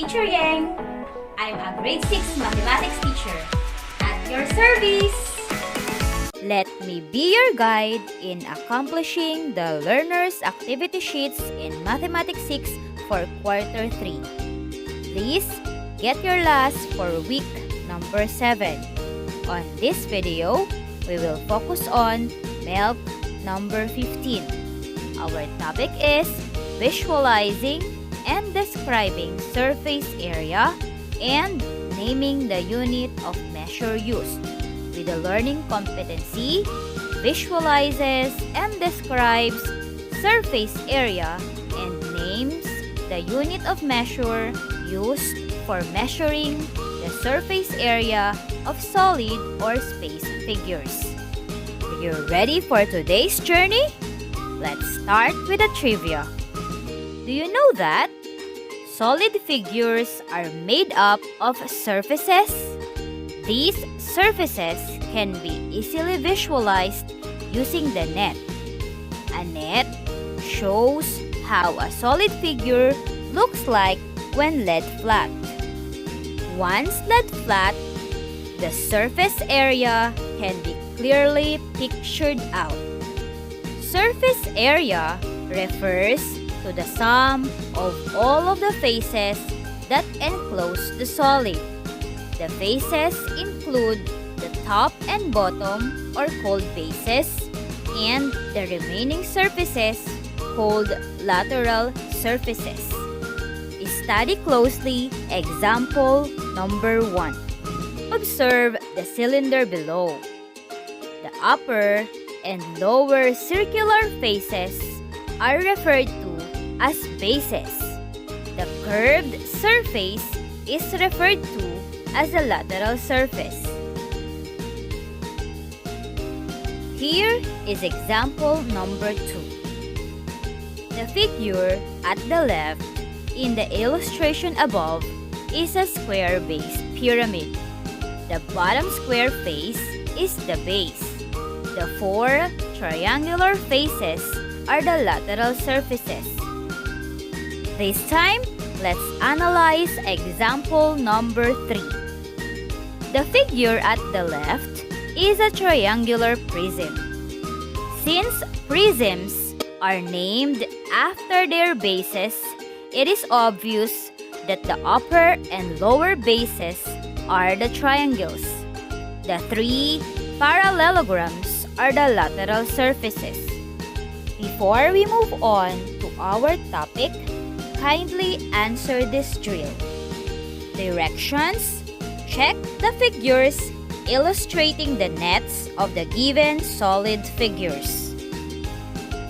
Teacher Yang. I'm a grade 6 mathematics teacher. At your service! Let me be your guide in accomplishing the learner's activity sheets in Mathematics 6 for quarter 3. Please get your last for week number 7. On this video, we will focus on MELP number 15. Our topic is visualizing and describing surface area and naming the unit of measure used. With the learning competency, visualizes and describes surface area and names the unit of measure used for measuring the surface area of solid or space figures. Are you ready for today's journey? Let's start with a trivia. Do you know that solid figures are made up of surfaces? These surfaces can be easily visualized using the net. A net shows how a solid figure looks like when laid flat. Once laid flat, the surface area can be clearly pictured out. Surface area refers to the sum of all of the faces that enclose the solid. The faces include the top and bottom or called bases, and the remaining surfaces called lateral surfaces. Study closely example number 1. Observe the cylinder below. The upper and lower circular faces are referred to as bases. The curved surface is referred to as a lateral surface. Here is example number 2. The figure at the left in the illustration above is a square-based pyramid. The bottom square face is the base. The 4 triangular faces are the lateral surfaces. This time, let's analyze example number 3. The figure at the left is a triangular prism. Since prisms are named after their bases, it is obvious that the upper and lower bases are the triangles. The 3 parallelograms are the lateral surfaces. Before we move on to our topic, kindly answer this drill. Directions: check the figures illustrating the nets of the given solid figures.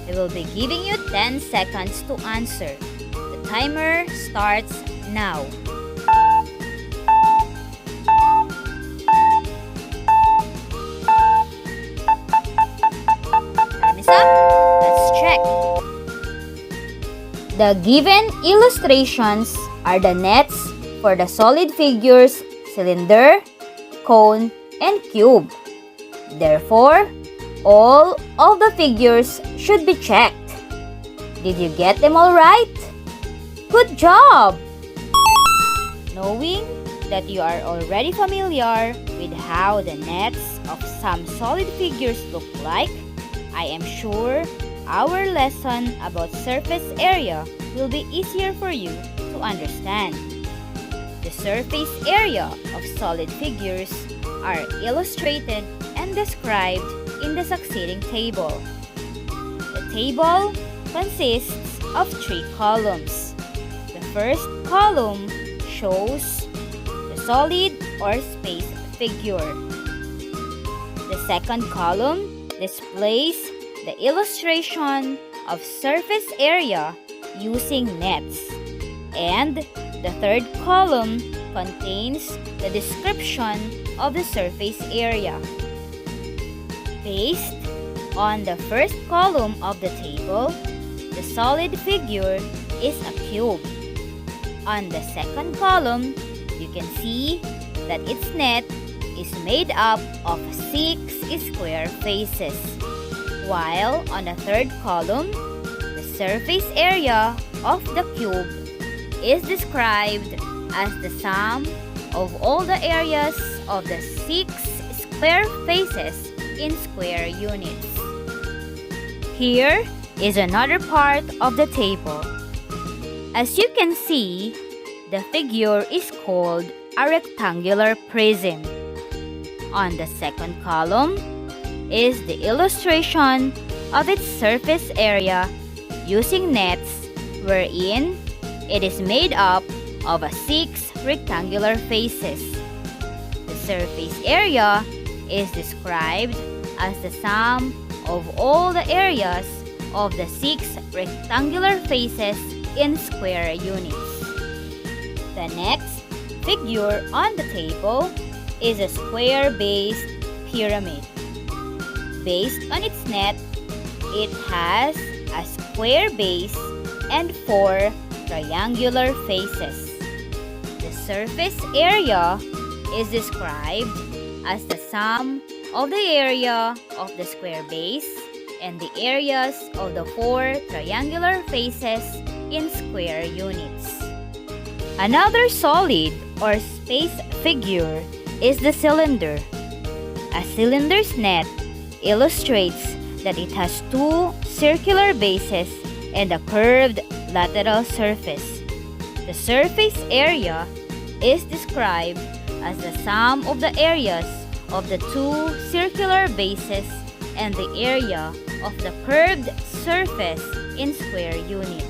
I will be giving you 10 seconds to answer. The timer starts now. Time is up. Let's check. The given illustrations are the nets for the solid figures cylinder, cone, and cube. Therefore, all of the figures should be checked. Did you get them all right? Good job! Knowing that you are already familiar with how the nets of some solid figures look like, I am sure our lesson about surface area will be easier for you to understand. The surface area of solid figures are illustrated and described in the succeeding table. The table consists of 3 columns. The first column shows the solid or space figure. The second column displays the illustration of surface area using nets. And the third column contains the description of the surface area. Based on the first column of the table, the solid figure is a cube. On the second column, you can see that its net is made up of 6 square faces. While on the third column, the surface area of the cube is described as the sum of all the areas of the 6 square faces in square units. Here is another part of the table. As you can see, the figure is called a rectangular prism. On the second column is the illustration of its surface area using nets, wherein it is made up of 6 rectangular faces. The surface area is described as the sum of all the areas of the 6 rectangular faces in square units. The next figure on the table is a square-based pyramid. Based on its net, it has a square base and 4 triangular faces. The surface area is described as the sum of the area of the square base and the areas of the 4 triangular faces in square units. Another solid or space figure is the cylinder. A cylinder's net illustrates that it has 2 circular bases and a curved lateral surface. The surface area is described as the sum of the areas of the 2 circular bases and the area of the curved surface in square units.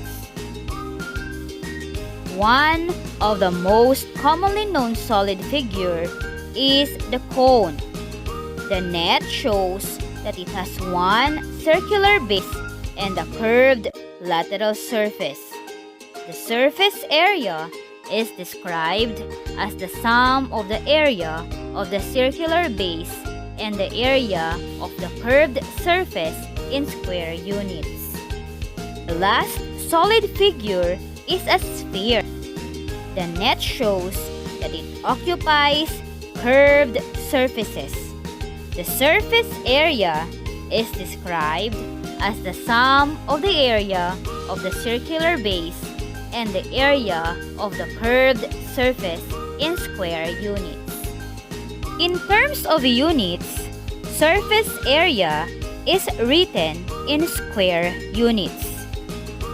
One of the most commonly known solid figure is the cone. The net shows that it has 1 circular base and a curved lateral surface. The surface area is described as the sum of the area of the circular base and the area of the curved surface in square units. The last solid figure is a sphere. The net shows that it occupies curved surfaces. The surface area is described as the sum of the area of the circular base and the area of the curved surface in square units. In terms of units, surface area is written in square units.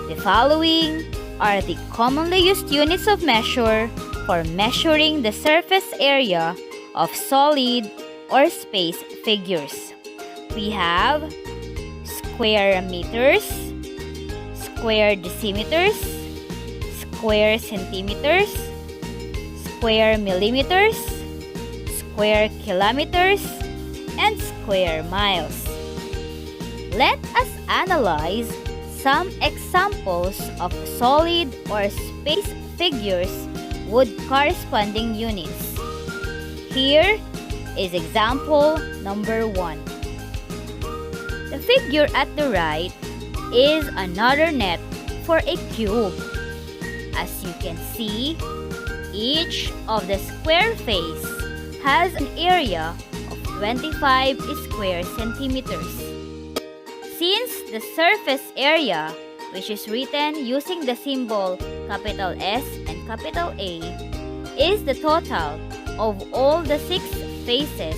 The following are the commonly used units of measure for measuring the surface area of solid or space figures. We have square meters, square decimeters, square centimeters, square millimeters, square kilometers, and square miles. Let us analyze some examples of solid or space figures with corresponding units. Here is example number 1. The figure at the right is another net for a cube. As you can see, each of the square face has an area of 25 square centimeters. Since the surface area, which is written using the symbol capital S and capital A, is the total of all the 6 faces,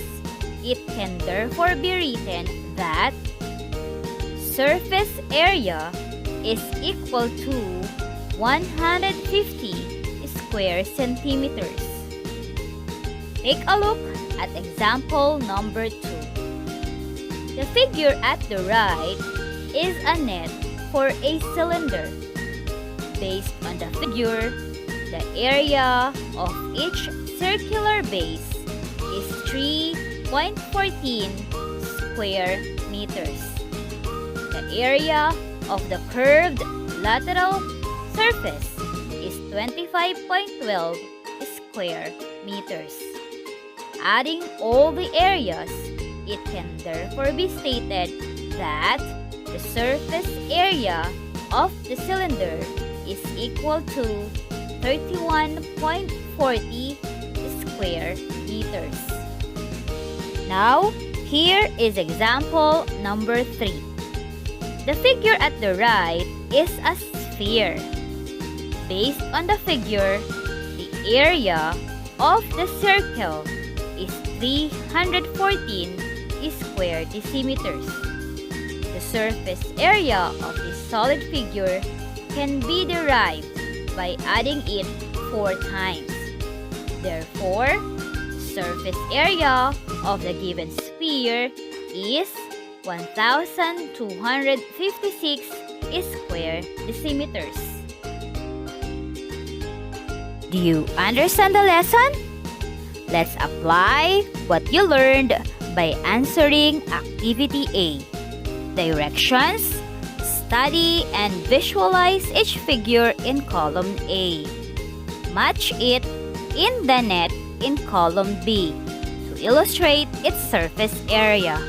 it can therefore be written that surface area is equal to 150 square centimeters. Take a look at example number 2. The figure at the right is a net for a cylinder. Based on the figure, the area of each circular base is 3.14 square meters. The area of the curved lateral surface is 25.12 square meters. Adding all the areas, it can therefore be stated that the surface area of the cylinder is equal to 31.40 square meters. Now, here is example number 3. The figure at the right is a sphere. Based on the figure, the area of the circle is 314 square decimeters. The surface area of this solid figure can be derived by adding it 4 times. Therefore, surface area of the given sphere is 1,256 square decimeters. Do you understand the lesson? Let's apply what you learned by answering Activity A. Directions: study and visualize each figure in column A. Match it in the net in column B to illustrate its surface area.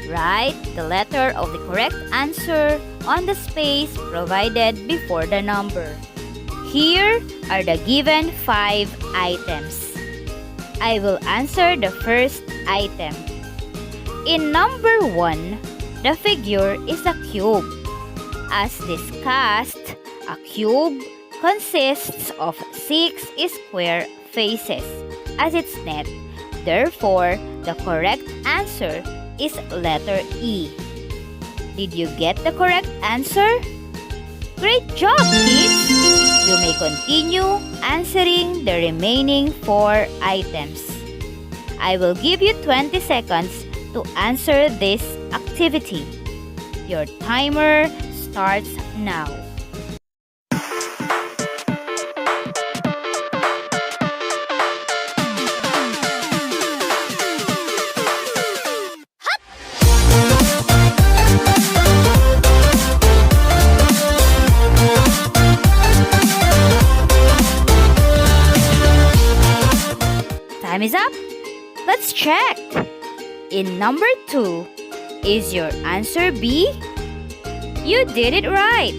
Write the letter of the correct answer on the space provided before the number. Here are the given 5 items. I will answer the first item. In number 1, the figure is a cube. As discussed, a cube consists of 6 square faces as its net. Therefore, the correct answer is letter E. Did you get the correct answer? Great job, kids! You may continue answering the remaining 4 items. I will give you 20 seconds to answer this activity. Your timer starts now. Time is up. Let's check. In number 2, is your answer B? You did it right.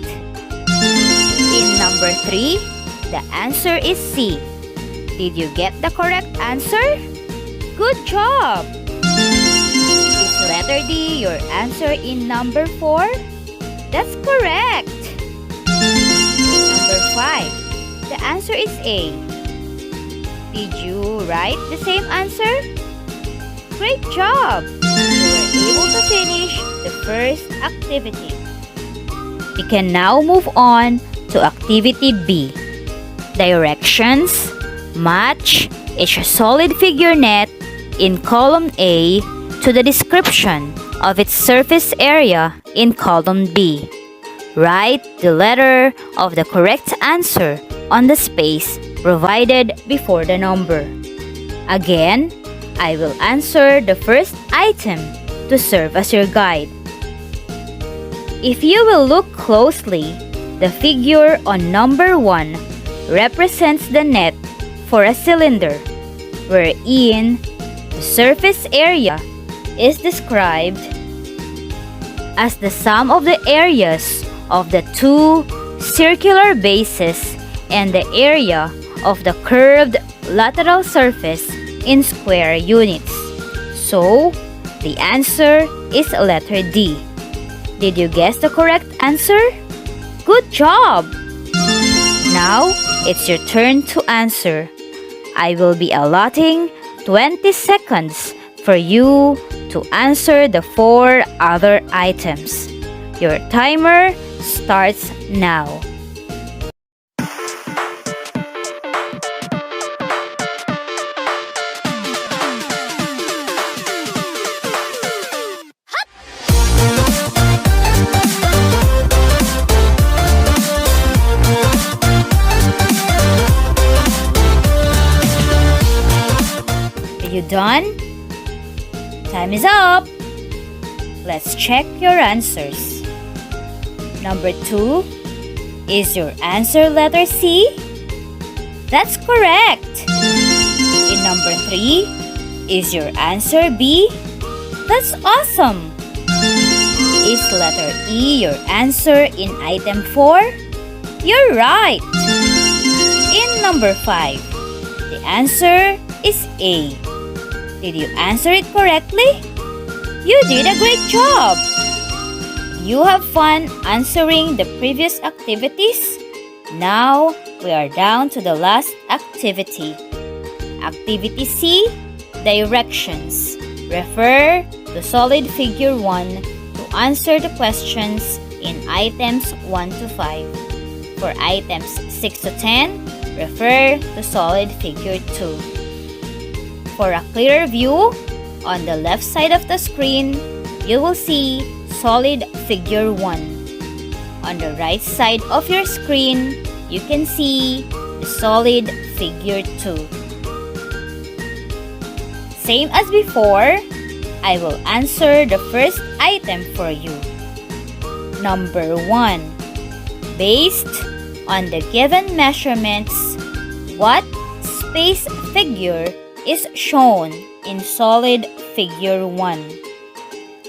In number 3, the answer is C. Did you get the correct answer? Good job. Is letter D your answer in number 4? That's correct. Number 5, the answer is A. Did you write the same answer? Great job! You were able to finish the first activity. We can now move on to activity B. Directions: match each solid figure net in column A to the description of its surface area in column B. Write the letter of the correct answer on the space provided before the number. Again, I will answer the first item to serve as your guide. If you will look closely, the figure on number 1 represents the net for a cylinder, wherein the surface area is described as the sum of the areas of the 2 circular bases and the area of the curved lateral surface in square units. So, the answer is letter D. Did you guess the correct answer? Good job! Now, it's your turn to answer. I will be allotting 20 seconds for you to answer the 4 other items. Your timer starts now. Are you done? Time is up. Let's check your answers. Number 2, is your answer letter C? That's correct. In number 3, is your answer B? That's awesome. Is letter E your answer in item 4? You're right. In number 5, the answer is A. Did you answer it correctly? You did a great job! You have fun answering the previous activities? Now, we are down to the last activity. Activity C, directions. Refer to solid figure 1 to answer the questions in items 1 to 5. For items 6 to 10, refer to solid figure 2. For a clearer view, on the left side of the screen, you will see solid figure 1. On the right side of your screen, you can see the solid figure 2. Same as before, I will answer the first item for you. Number 1. Based on the given measurements, what space figure is shown in solid figure 1?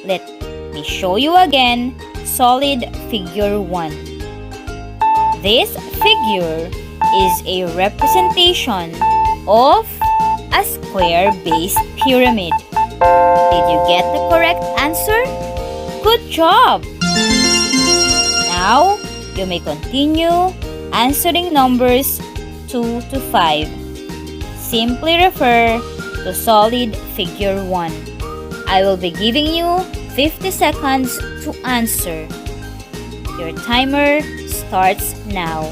Let me show you again solid figure 1. This figure is a representation of a square-based pyramid. Did you get the correct answer? Good job! Now, you may continue answering numbers 2 to 5. Simply refer to solid figure 1. I will be giving you 50 seconds to answer. Your timer starts now.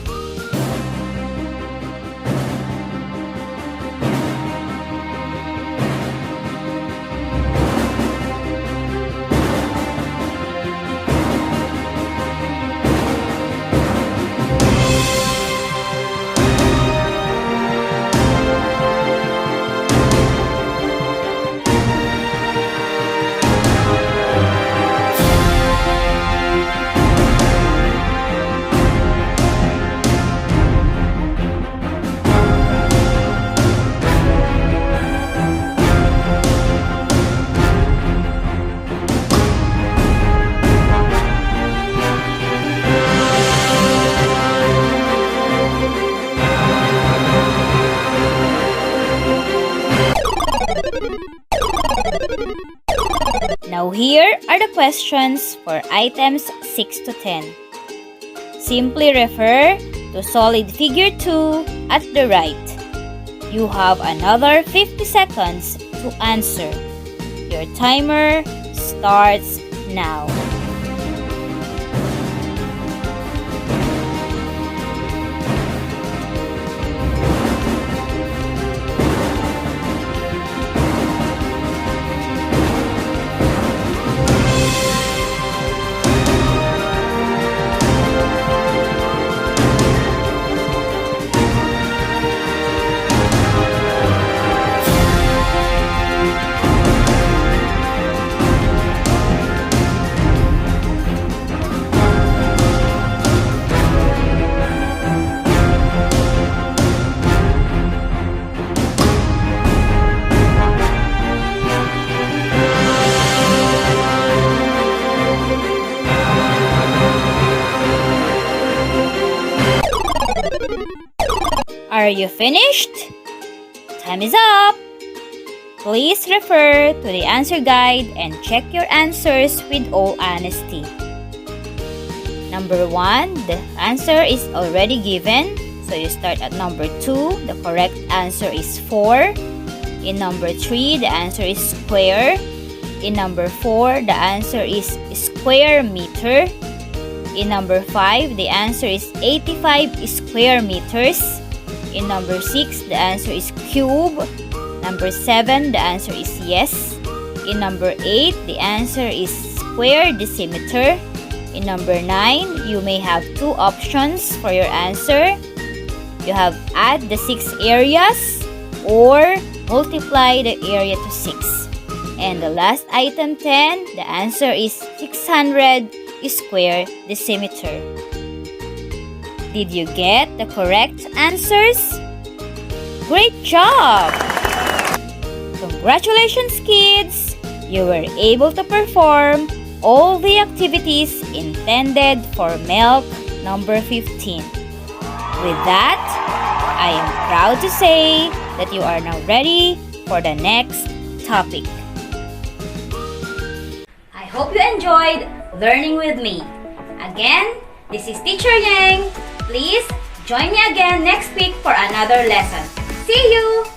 Now here are the questions for items 6 to 10. Simply refer to solid figure 2 at the right. You have another 50 seconds to answer. Your timer starts now. Are you finished? Time is up! Please refer to the answer guide and check your answers with all honesty. Number 1, the answer is already given, so you start at number 2. The correct answer is 4. In number 3, the answer is square. In number 4, the answer is square meter. In number 5, the answer is 85 square meters. In number 6, the answer is cube. Number 7, the answer is yes. In number 8, the answer is square decimeter. In number 9, you may have 2 options for your answer. You have add the 6 areas or multiply the area to 6. And the last item 10, the answer is 600 square decimeter. Did you get the correct answers? Great job! Congratulations, kids! You were able to perform all the activities intended for MELC number 15. With that, I am proud to say that you are now ready for the next topic. I hope you enjoyed learning with me. Again, this is Teacher Yang. Please Join me again next week for another lesson. See you!